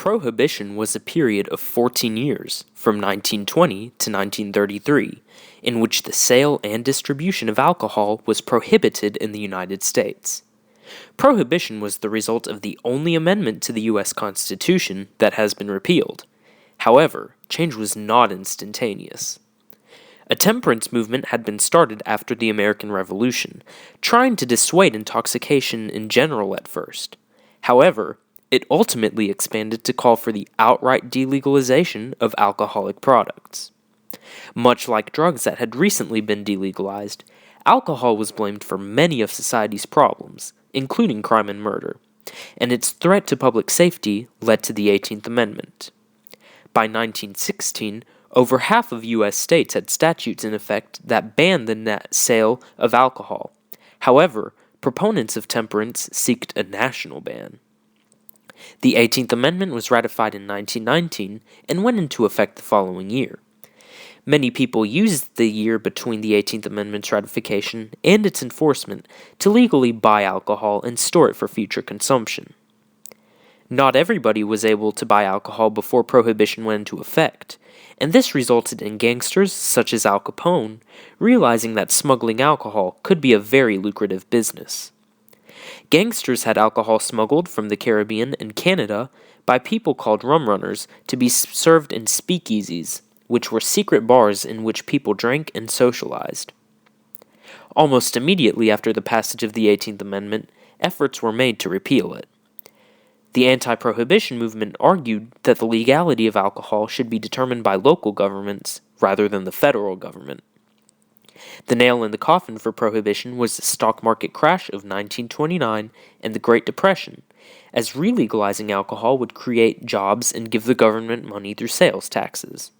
Prohibition was a period of 14 years, from 1920 to 1933, in which the sale and distribution of alcohol was prohibited in the United States. Prohibition was the result of the only amendment to the U.S. Constitution that has been repealed. However, change was not instantaneous. A temperance movement had been started after the American Revolution, trying to dissuade intoxication in general at first. However, it ultimately expanded to call for the outright delegalization of alcoholic products. Much like drugs that had recently been delegalized, alcohol was blamed for many of society's problems, including crime and murder, and its threat to public safety led to the 18th Amendment. By 1916, over half of U.S. states had statutes in effect that banned the net sale of alcohol. However, proponents of temperance sought a national ban. The 18th Amendment was ratified in 1919 and went into effect the following year. Many people used the year between the 18th Amendment's ratification and its enforcement to legally buy alcohol and store it for future consumption. Not everybody was able to buy alcohol before Prohibition went into effect, and this resulted in gangsters such as Al Capone realizing that smuggling alcohol could be a very lucrative business. Gangsters had alcohol smuggled from the Caribbean and Canada by people called rum runners to be served in speakeasies, which were secret bars in which people drank and socialized. Almost immediately after the passage of the 18th Amendment, efforts were made to repeal it. The anti-prohibition movement argued that the legality of alcohol should be determined by local governments rather than the federal government. The nail in the coffin for Prohibition was the stock market crash of 1929 and the Great Depression, as relegalizing alcohol would create jobs and give the government money through sales taxes.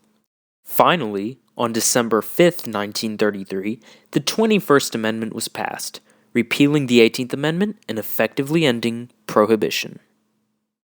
Finally, on December 5, 1933, the 21st Amendment was passed, repealing the 18th Amendment and effectively ending Prohibition.